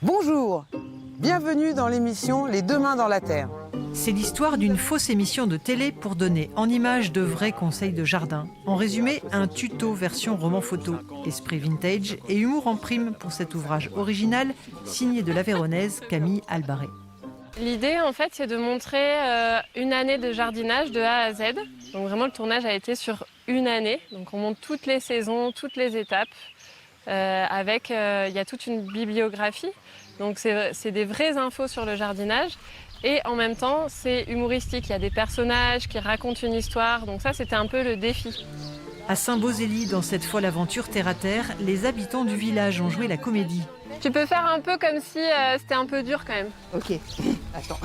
Bonjour, bienvenue dans l'émission Les deux mains dans la terre. C'est l'histoire d'une fausse émission de télé pour donner en images de vrais conseils de jardin. En résumé, un tuto version roman photo. Esprit vintage et humour en prime pour cet ouvrage original signé de l'Aveyronnaise Camille Albaré. L'idée, en fait, c'est de montrer une année de jardinage de A à Z. Donc vraiment, le tournage a été sur une année. Donc on montre toutes les saisons, toutes les étapes. Il y a toute une bibliographie. Donc c'est des vraies infos sur le jardinage. Et en même temps, c'est humoristique. Il y a des personnages qui racontent une histoire. Donc ça, c'était un peu le défi. À Saint-Beauzély, dans cette folle aventure terre-à-terre, les habitants du village ont joué la comédie. Tu peux faire un peu comme si c'était un peu dur quand même. Ok, attends.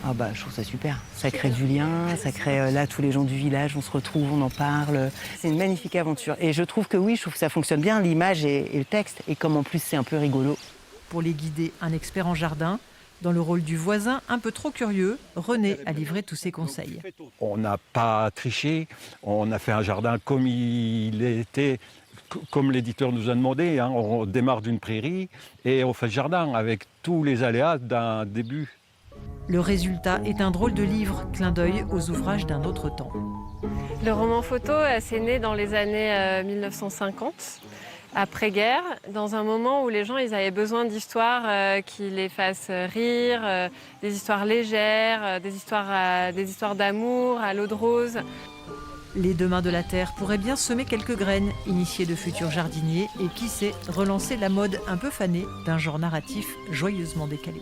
Ah bah, je trouve ça super. Ça crée du lien, ça crée là tous les gens du village, on se retrouve, on en parle. C'est une magnifique aventure. Et je trouve que oui, je trouve que ça fonctionne bien, l'image et le texte. Et comme en plus c'est un peu rigolo. Pour les guider, un expert en jardin. Dans le rôle du voisin, un peu trop curieux, René a livré tous ses conseils. On n'a pas triché, on a fait un jardin comme il était, comme l'éditeur nous a demandé. Hein. On démarre d'une prairie et on fait le jardin avec tous les aléas d'un début. Le résultat est un drôle de livre, clin d'œil aux ouvrages d'un autre temps. Le roman photo, c'est né dans les années 1950. Après-guerre, dans un moment où les gens ils avaient besoin d'histoires qui les fassent rire, des histoires légères, des histoires d'amour, à l'eau de rose. Les deux mains de la terre pourraient bien semer quelques graines, initier de futurs jardiniers et qui sait, relancer la mode un peu fanée d'un genre narratif joyeusement décalé.